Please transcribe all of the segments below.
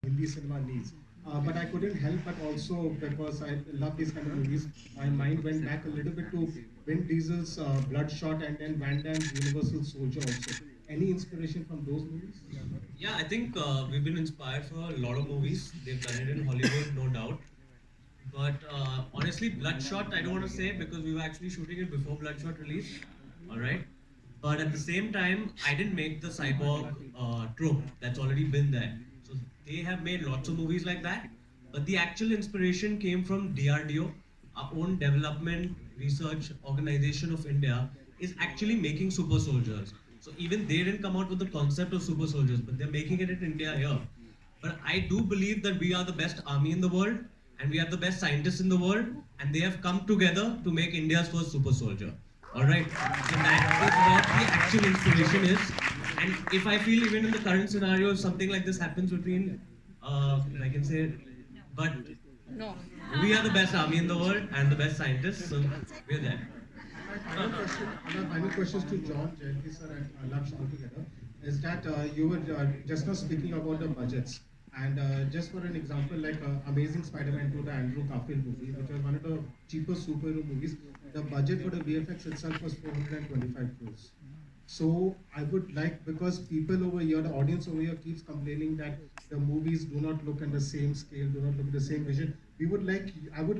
Hindi cinema needs. But I couldn't help but also, because I love these kind of movies, my mind went back a little bit to Vin Diesel's Bloodshot and then Van Damme's Universal Soldier also. Any inspiration from those movies? Yeah, I think we've been inspired for a lot of movies. They've done it in Hollywood, no doubt. But honestly, Bloodshot, I don't want to say because we were actually shooting it before Bloodshot released. All right. But at the same time, I didn't make the cyborg trope that's already been there. So they have made lots of movies like that. But the actual inspiration came from DRDO, our own development research organization of India, is actually making super soldiers. So even they didn't come out with the concept of super soldiers, but they're making it in India here. But I do believe that we are the best army in the world and we have the best scientists in the world, and they have come together to make India's first super soldier. All right. So that is what the actual inspiration is. And if I feel even in the current scenario, if something like this happens between, I can say, but No. we are the best army in the world and the best scientists, so we're there. My final questions to John, Jayanti sir, and Laksh altogether is that you were just now speaking about the budgets. And just for an example, like Amazing Spider-Man 2, the Andrew Garfield movie, which was one of the cheapest superhero movies, the budget for the VFX itself was 425 crores. So I would like, because people over here, the audience over here keeps complaining that the movies do not look at the same scale, do not look at the same vision. I would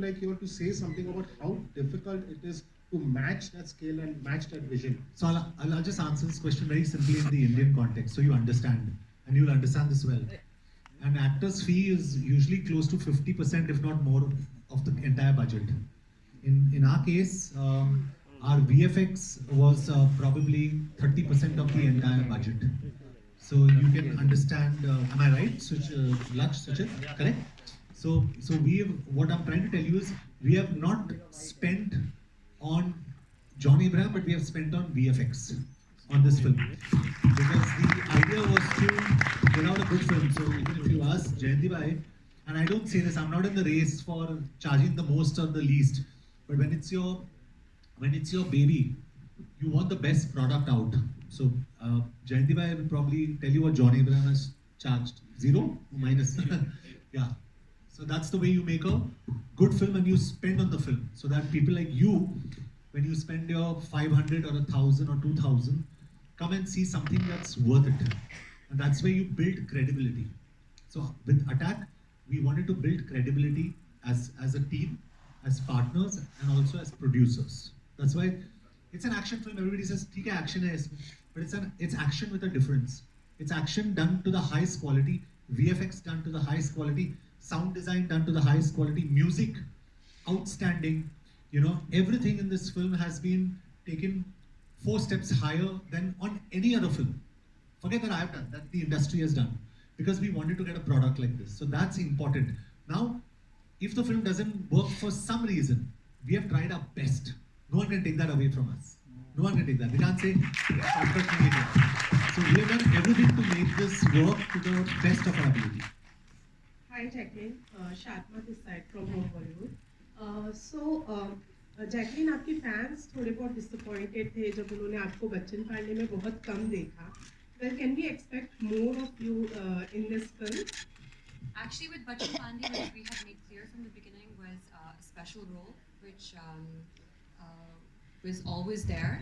like you all to say something about how difficult it is to match that scale and match that vision. So I'll just answer this question very simply in the Indian context, so you understand, and you'll understand this well. An actor's fee is usually close to 50%, if not more, of the entire budget. In our case, our VFX was probably 30% of the entire budget. So you can understand. Am I right, Laksh, Suchit? Correct. So we have, what I'm trying to tell you is we have not spent on John Abraham, but we have spent on VFX on this film, because the idea was to get out a good film. So even if you ask Jayanti Bhai, and I don't say this, I'm not in the race for charging the most or the least, but when it's your baby, you want the best product out. So Jayanti Bhai will probably tell you what John Abraham has charged. Zero? Minus. Yeah. So that's the way you make a good film, and you spend on the film, so that people like you, when you spend your 500 or 1,000 or 2,000, come and see something that's worth it. And that's where you build credibility. So with Attack, we wanted to build credibility as a team, as partners, and also as producers. That's why it's an action film. Everybody says, "ठीक है, action है इसमें," but it's action with a difference. It's action done to the highest quality, VFX done to the highest quality, sound design done to the highest quality, music outstanding. Everything in this film has been taken 4 steps higher than on any other film. Forget that I have done, that the industry has done, because we wanted to get a product like this. So that's important. Now, if the film doesn't work for some reason, we have tried our best. No one can take that away from us. No one can take that. We can't say, "Shortcut nahi hai." So we have done everything to make this work to the best of our ability. Hi, Jacqueline. Shatma this side from Home Bollywood. Jacqueline, आपके fans थोड़े बहुत disappointed थे जब उन्होंने आपको बच्चन पांडे में बहुत कम देखा. Well, can we expect more of you in this film? Actually, with Bachchan Pandey, which we had made clear from the beginning, was a special role, which was always there.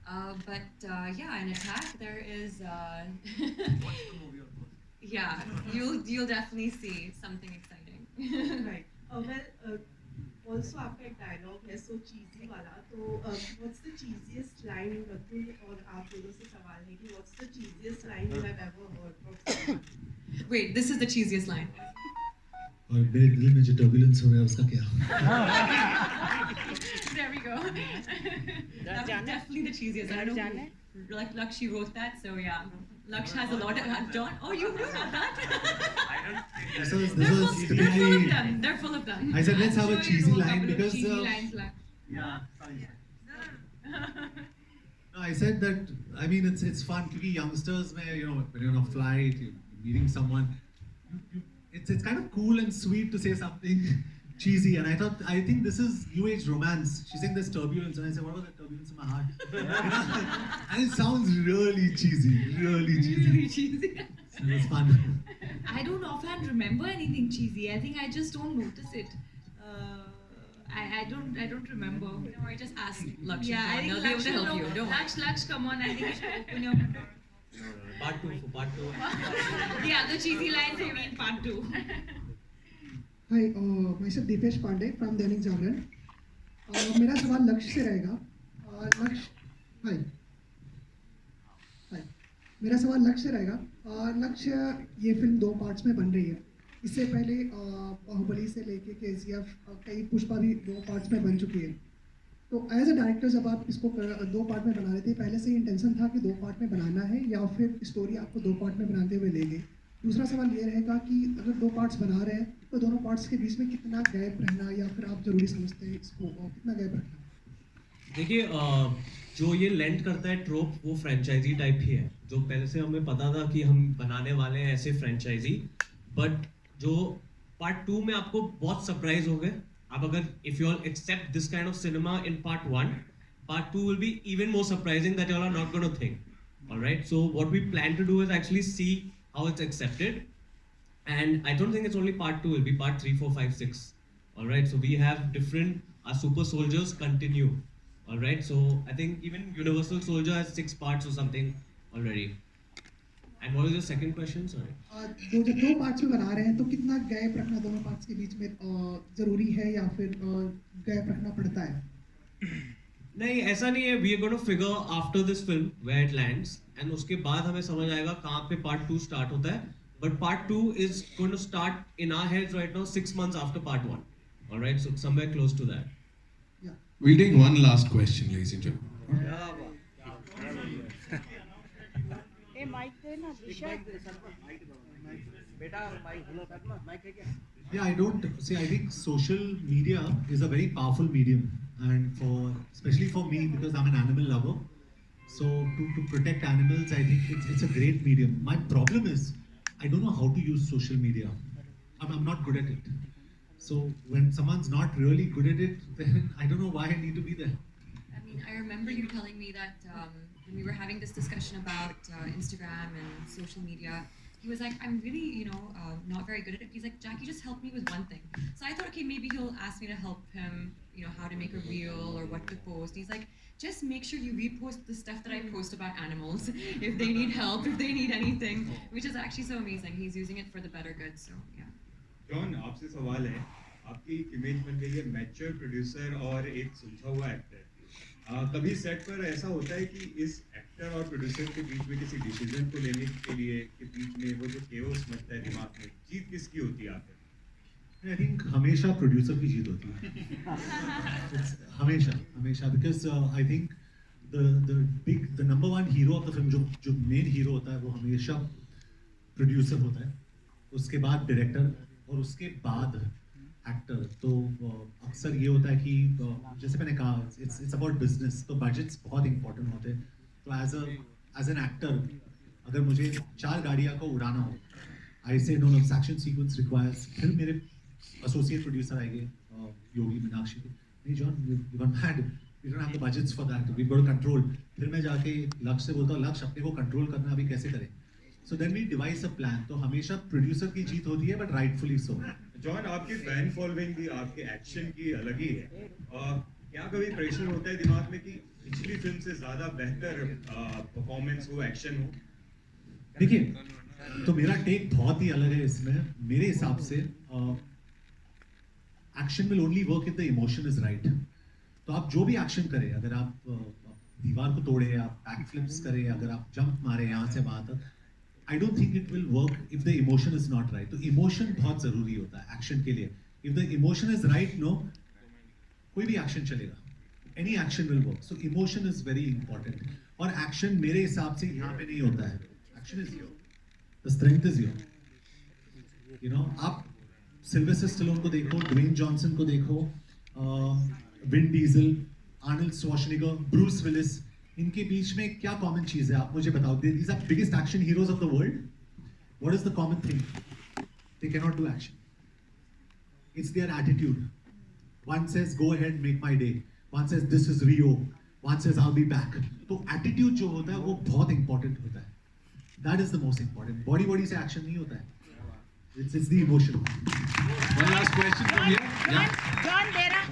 Yeah, in Attack, there is. Watch the movie, of course. Yeah, you'll definitely see something exciting. Right. Also आपका एक dialogue है so cheesy वाला. तो what's the cheesiest line Rakul और आप दोनों से सवाल है कि what's the cheesiest line you have ever heard from someone? Wait, this is the cheesiest line. और मेरे दिल में जो turbulence हो रहा है उसका क्या? There we go. That's definitely the cheesiest. I don't know. Like Laksh wrote that, so yeah. Laksh has a lot of John. Oh, you wrote that? This was They're full of typically. them. They're full of them. I said let's have a Sure, you cheesy know a line couple of because. cheesy lines left. Yeah. Sorry. No, I said that. I mean, it's fun. Because youngsters, when you're on a flight, you're meeting someone. It's kind of cool and sweet to say something cheesy. And I think this is new age romance. She's saying there's turbulence, and I said, what was that turbulence in my heart? And it sounds really cheesy, really cheesy. Really cheesy. So it was fun. I don't offhand remember anything cheesy. I think I just don't notice it. I don't remember. Don't worry, just ask Laksh. Yeah, I think They'll be able Laksh to will help know. you. Don't worry. Laksh, come on. I think you should open your. Part 2 for part 2. The other cheesy lines maybe in part 2. Hi myself Deepesh Pandey from Dainik Jagran मेरा सवाल लक्ष्य से रहेगा लक्ष्य हाय हाय मेरा सवाल लक्ष्य से रहेगा लक्ष्य ये फिल्म 2 पार्ट्स में बन रही है इससे पहले बाहुबली से लेके केजीएफ कई पुष्पा भी 2 पार्ट्स में बन चुकी है तो एज अ डायरेक्टर जब आप इसको 2 पार्ट में बना रहे थे पहले से ही इंटेंशन था कि 2 पार्ट में बनाना है या फिर स्टोरी आपको 2 पार्ट में बनाते हुए ले गई दूसरा सवाल ये रहेगा कि अगर 2 पार्ट्स बना रहे हैं तो दोनों पार्ट्स के बीच में कितना गैप रहना या फिर आप जरूरी समझते हैं इसको कितना गैप रखना देखिए जो ये लेंट करता है ट्रोप वो फ्रेंचाइजी टाइप ही है जो पहले से हमें पता था कि हम बनाने वाले हैं ऐसे फ्रेंचाइजी बट जो पार्ट 2 में आपको बहुत सरप्राइज हो गए आप अगर if you all accept this kind of cinema in part 1 part 2 will be even more surprising that you all are not gonna think alright so what we plan to do is actually see how it's accepted and I don't think it's only part 2 it'll be part 3 4 5 6 all right so we have different super soldiers continue all right so I think even universal soldier has 6 parts or something already and what was your second question sorry जब 2 parts में बना रहे हैं तो कितना gap रखना दोनों parts के बीच में जरूरी है या फिर गैप रखना पड़ता है नहीं ऐसा नहीं है we are going to figure after this film where it lands and उसके बाद हमें समझ आएगा कहाँ पे पार्ट 2 स्टार्ट होता है but part 2 is going to start in our heads right now 6 months after part 1 alright so somewhere close to that We'll take one last question, ladies and gentlemen. Yeah, I don't see. I think social media is a very powerful medium, and for especially for me because I'm an animal lover. So to protect animals, I think it's a great medium. My problem is I don't know how to use social media. I'm not good at it. So when someone's not really good at it, then I don't know why I need to be there. I mean, I remember you telling me that when we were having this discussion about Instagram and social media, he was like, I'm really, not very good at it. He's like, Jackie, just help me with one thing. So I thought, okay, maybe he'll ask me to help him, how to make a reel or what to post. He's like, just make sure you repost the stuff that I post about animals if they need help, if they need anything, which is actually so amazing. He's using it for the better good, so yeah. John आपसे सवाल है आपकी image बन गई है mature producer और एक सुलझा हुआ एक्टर कभी सेट पर ऐसा होता है कि इस एक्टर और प्रोड्यूसर के बीच में किसी डिसीजन को लेने के लिए के बीच में वो जो केओस मचता है दिमाग में जीत किसकी होती है आखिर I think हमेशा प्रोड्यूसर की जीत होती है हमेशा because I think the number one hero of the film जो main hero होता है वो हमेशा प्रोड्यूसर होता है उसके बाद डायरेक्टर और उसके बाद एक्टर तो अक्सर ये होता है कि जैसे मैंने कहा इट्स अबाउट बिजनेस तो बजट्स बहुत इंपॉर्टेंट होते हैं तो एज एन एक्टर अगर मुझे 4 गाड़ियाँ को उड़ाना हो आई से नो एक्शन सीक्वेंस रिक्वायर्स फिर मेरे एसोसिएट प्रोड्यूसर आएंगे योगी मीनाक्षी नहीं John you got mad we don't have the budgets for that we got control फिर मैं जाके लक्ष्य से बोलता हूँ लक्ष्य अपने को कंट्रोल करना अभी कैसे करें So then we devise a plan. तो हमेशा प्रोड्यूसर की जीत होती है but rightfully so. जॉन आपकी फैन फॉलोइंग भी आपके एक्शन की अलग ही है क्या कभी प्रेशर होता है दिमाग में कि पिछली फिल्म से ज्यादा बेहतर परफॉर्मेंस हो एक्शन हो देखिए तो मेरा टेक बहुत ही अलग है इसमें मेरे हिसाब से action will only work if the emotion is right तो आप जो भी एक्शन करें अगर आप दीवार को तोड़े आप बैक फ्लिप्स करें अगर आप जंप मारे यहाँ से वहां तक I don't think it will work if the emotion is not right. तो emotion बहुत जरूरी होता है एक्शन के लिए. If the emotion is right, no, कोई भी एक्शन चलेगा. Any action will work. So emotion is very important. और एक्शन मेरे हिसाब से यहाँ पे नहीं होता है. Action is here. The strength is here. आप सिल्वेस्टर स्टैलोन को देखो, ड्वेन जॉनसन को देखो, Vin Diesel, Arnold Schwarzenegger, Bruce Willis इनके बीच में क्या कॉमन चीज है आप मुझे बताओ these are biggest action heroes of the world what is the common thing they can not do action it's their attitude one says go ahead make my day one says this is Rio one says I will be back तो attitude जो होता है वो बहुत important होता है that is the most important body से action नहीं होता है It's the emotion. One last question from here. Yeah. John,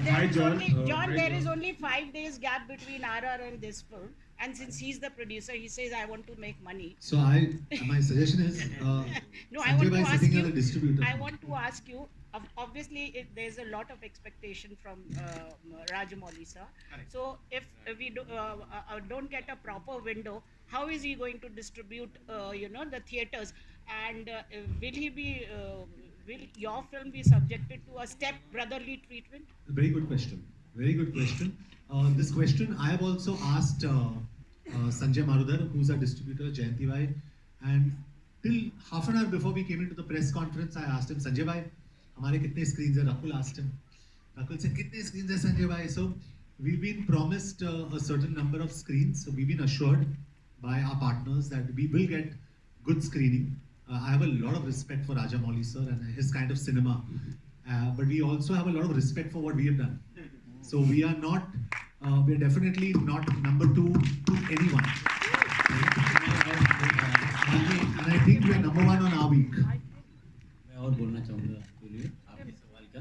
Hi, John. John, Hi, there is John. only 5 days gap between RR and this film, and since he's the producer, he says, "I want to make money." So my suggestion is, No, I Sanjay want bhai to ask sitting you. as a distributor. I want to ask you. Obviously, there's a lot of expectation from Rajamouli sir. So, if we don't get a proper window, how is he going to distribute, the theaters? And will he be? Will your film be subjected to a step brotherly treatment? Very good question. Very good question. This question I have also asked Sanjay Marudar, who's our distributor, Jayanti Bhai, and till half an hour before we came into the press conference, I asked him, Sanjay Bhai, हमारे कितने screens हैं? Rakul asked him. Rakul said, कितने screens हैं Sanjay Bhai? So we've been promised a certain number of screens. So we've been assured by our partners that we will get good screening. I have a lot of respect for Rajamouli sir and his kind of cinema, but we also have a lot of respect for what we have done. So we are definitely not number 2 to anyone. And I think we are number 1 on our week. मैं और बोलना चाहूँगा आपके लिए आपके सवाल का।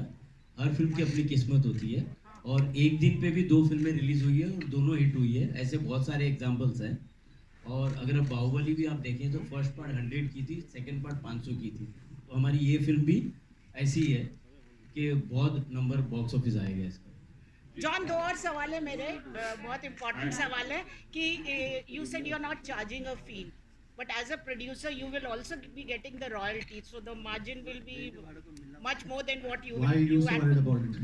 हर film की अपनी किस्मत होती है और एक दिन पे भी 2 फिल्में रिलीज हुई है और दोनों हिट हुई है। ऐसे बहुत सारे एग्जांपल्स हैं। और अगर अब बाहुबली भी आप देखें तो फर्स्ट पार्ट 100 की थी, सेकंड पार्ट 500 की थी। तो हमारी ये फिल्म भी ऐसी है कि बहुत नंबर बॉक्स ऑफिस आएगा इसका। जॉन, 2 और सवाल है मेरे, बहुत इंपॉर्टेंट सवाल है कि you said you are not charging a fee, but as a producer you will also be getting the royalty, so the margin will be much more than what you Why are you so worried about it?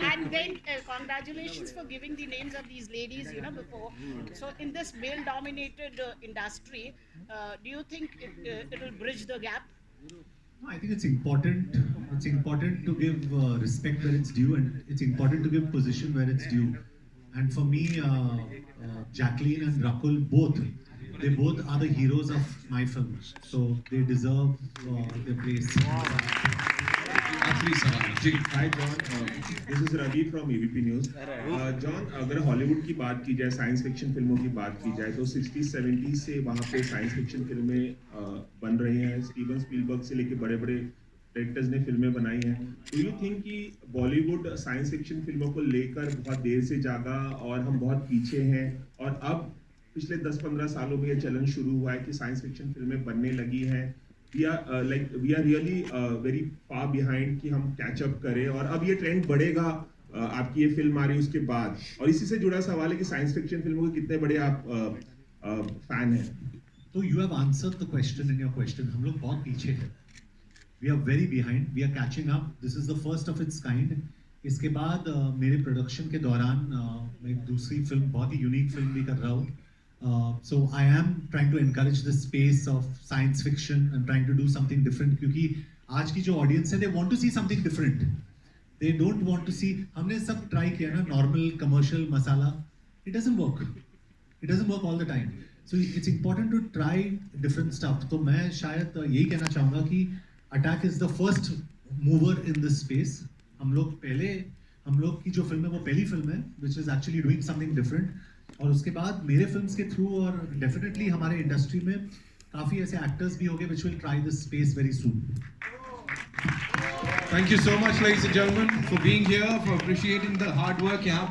And then congratulations for giving the names of these ladies before. So in this male dominated industry, do you think it will bridge the gap? No, I think it's important. It's important to give respect where it's due, and it's important to give position where it's due. And for me, Jackline and Rakul they both are the heroes of my film, so they deserve their place. आखिरी सवाल जी। Hi John, this is Ravi from ABP News. John, अगर Hollywood की बात की जाए, science fiction फिल्मों की बात की जाए, तो 60-70 से वहाँ पे साइंस फिक्शन फिल्में बन रही हैं। स्टीवन स्पीलबर्ग से लेके बड़े-बड़े डायरेक्टर्स ने फिल्में बनाई हैं। डू यू थिंक कि बॉलीवुड साइंस फिक्शन फिल्मों को लेकर बहुत देर से जागा और हम बहुत पीछे हैं, और अब पिछले 10-15 सालों में ये चलन शुरू हुआ है कि साइंस फिक्शन फिल्में बनने लगी हैं? We are really very far behind कि हम कैच अप करें, और अब ये ट्रेंड बढ़ेगा आपकी ये फिल्म आ रही है उसके बाद। और इसी से जुड़ा सवाल है कि साइंस फिक्शन फिल्मों के कितने बड़े आप फैन हैं? तो you have answered the question in your question. हम लोग बहुत पीछे हैं। We are very behind. We are catching up. This is the first of its kind. इसके बाद मेरे प्रोडक्शन के दौरान मैं एक दूसरी फिल्म, बहुत ही यूनिक फिल्म भी कर रहा हूँ। So I am trying to encourage the space of science fiction and trying to do something different, क्योंकि आज की जो ऑडियंस है, they want to see something different. They don't want to see, हमने सब ट्राई किया ना, normal commercial masala, it doesn't work. It doesn't work all the time. So it's important to try different stuff. तो मैं शायद यही कहना चाहूँगा कि attack is the first mover in this space. हम लोग की जो फिल्म है वो पहली फिल्म है which is actually doing something different, और उसके बाद मेरे फिल्म्स के थ्रू और डेफिनेटली हमारे इंडस्ट्री में काफ़ी ऐसे एक्टर्स भी होंगे which will try this space very soon. Thank you so much, ladies and gentlemen, for being here, for appreciating the hard work यहाँ पे